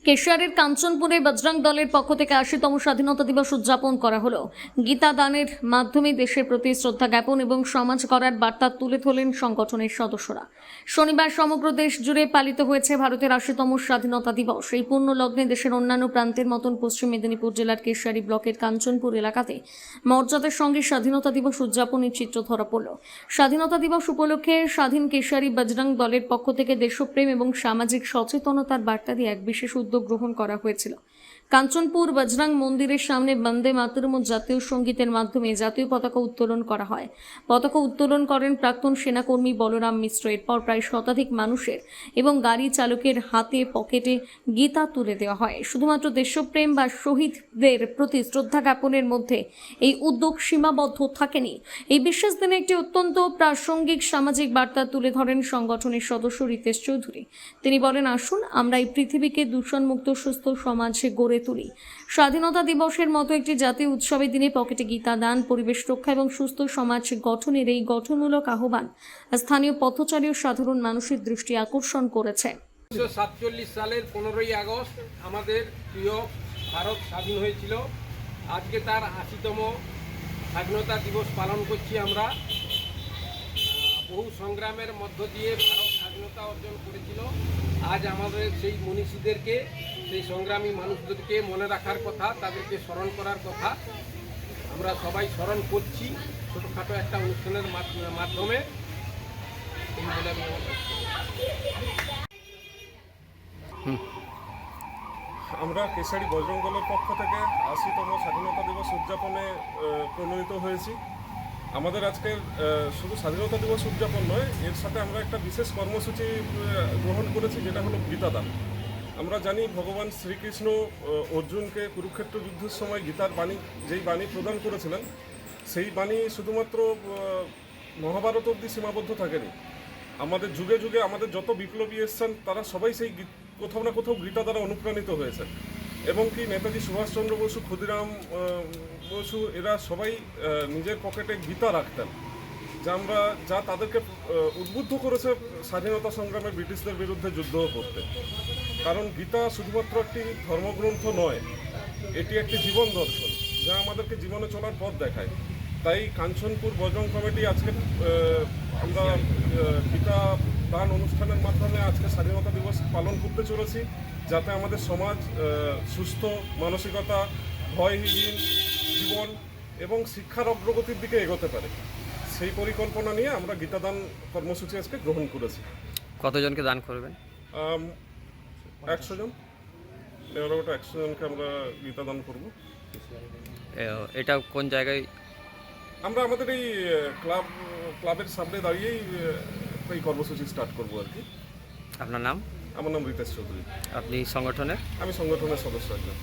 কেশিয়ারের কাঞ্চনপুরে বজরং দলের পক্ষ থেকে ৮০তম স্বাধীনতা দিবস উদযাপন করা হলো। গীতা দানের মাধ্যমে দেশের প্রতি শ্রদ্ধা জ্ঞাপন এবং সমাজ গড়ার বার্তা তুলে ধরলেন সংগঠনের সদস্যরা। শনিবার সমগ্র দেশ জুড়ে পালিত হয়েছে ভারতের ৮০তম স্বাধীনতা দিবস। এই পূর্ণ লগ্নে দেশের অন্যান্য প্রান্তের মতন পশ্চিম মেদিনীপুর জেলার কেশিয়ারি ব্লকের কাঞ্চনপুর এলাকাতে মর্যাদার সঙ্গে স্বাধীনতা দিবস উদযাপনের চিত্র ধরা পড়ল। স্বাধীনতা দিবস উপলক্ষে স্বাধীন কেশিয়ারি বজরং দলের পক্ষ থেকে দেশপ্রেম এবং সামাজিক সচেতনতার বার্তা দিয়ে এক বিশেষ উদ্যোগ গ্রহণ করা হয়েছিল। কাঞ্চনপুর বজরং মন্দিরের সামনে বন্দে মাতরম জাতীয় সঙ্গীতের মাধ্যমে জাতীয় পতাকা উত্তোলন করা হয়। পতাকা উত্তোলন করেন প্রাক্তন সেনাকর্মী বলরাম মিশ্র। এরপর প্রায় শতাধিক মানুষের এবং গাড়ি চালকের হাতে পকেটে গীতা তুলে দেওয়া হয়। শুধুমাত্র দেশপ্রেম বা শহীদদের প্রতি শ্রদ্ধা জ্ঞাপনের মধ্যে এই উদ্যোগ সীমাবদ্ধ থাকেনি। এই বিশেষ দিনে একটি অত্যন্ত প্রাসঙ্গিক সামাজিক বার্তা তুলে ধরেন সংগঠনের সদস্য রিতেশ চৌধুরী। তিনি বলেন, আসুন আমরা এই পৃথিবীকে দূষণমুক্ত সুস্থ সমাজে গড়ে তুলি। স্বাধীনতা দিবসের মতো একটি জাতীয় উৎসবের দিনে পকেটে গীতা দান, পরিবেশ রক্ষা এবং সুস্থ সমাজ গঠনের এই গঠনমূলক আহ্বান স্থানীয় পথচারী ও সাধারণ মানুষের দৃষ্টি আকর্ষণ করেছে। 1947 সালের 15ই আগস্ট আমাদের প্রিয় ভারত স্বাধীন হয়েছিল। আজকে তার ৮০তম স্বাধীনতা দিবস পালন করছি আমরা। বহু সংগ্রামের মধ্য দিয়ে ভারত স্বাধীনতা অর্জন করেছিল। আজ আমাদের সেই মনীষীদেরকে, সেই সংগ্রামী মানুষদেরকে মনে রাখার কথা, তাদেরকে স্মরণ করার কথা আমরা সবাই স্মরণ করছি ছোটোখাটো একটা অনুষ্ঠানের মাধ্যমে। এই বলে আমি আমরা কেশিয়ারি বজরং দলের পক্ষ থেকে ৮০তম স্বাধীনতা দিবস উদযাপনে প্রণোদিত হয়েছি। আমাদের আজকের শুধু স্বাধীনতা দিবস উদযাপন নয়, এর সাথে আমরা একটা বিশেষ কর্মসূচি গ্রহণ করেছি, যেটা হলো গীতাদান। আমরা জানি ভগবান শ্রীকৃষ্ণ অর্জুনকে কুরুক্ষেত্র যুদ্ধের সময় গীতার বাণী, যেই বাণী প্রদান করেছিলেন, সেই বাণী শুধুমাত্র মহাভারত অবধি সীমাবদ্ধ থাকেনি। আমাদের যুগে যুগে আমাদের যত বিপ্লবী এসছেন, তারা সবাই সেই কোথাও না কোথাও গীতা দ্বারা অনুপ্রাণিত হয়েছে। এবং কি নেতাজি সুভাষচন্দ্র বসু, ক্ষুদিরাম বসু, এরা সবাই নিজের পকেটে গীতা রাখতেন, যা তাদেরকে উদ্বুদ্ধ করেছে স্বাধীনতা সংগ্রামে ব্রিটিশদের বিরুদ্ধে যুদ্ধ করতে। কারণ গীতা শুধুমাত্র একটি ধর্মগ্রন্থ নয়, এটি একটি জীবন দর্শন, যা আমাদেরকে জীবনে চলার পথ দেখায়। তাই কাঞ্চনপুর বজরং কমিটি আজকে আমরা গীতা দান অনুষ্ঠানের মাধ্যমে আজকে স্বাধীনতা দিবস পালন করতে চলেছি, যাতে আমাদের সমাজ সুস্থ মানসিকতা, ভয়হীন জীবন এবং শিক্ষার অগ্রগতির দিকে এগোতে পারে। সেই পরিকল্পনা নিয়ে আমরা গীতাদান কর্মসূচি আজকে গ্রহণ করেছি। কতজনকে দান করবেন? ১০০ জন, ওটা ১০০ জনকে আমরা গীতাদান করব। এটা কোন জায়গায়? আমরা আমাদের এই ক্লাবের সামনে দাঁড়িয়েই এই কর্মসূচি স্টার্ট করব আর কি। আপনার নাম? আমার নাম রিতেশ চৌধুরী। আপনি সংগঠনের? আমি সংগঠনের সদস্য একজন।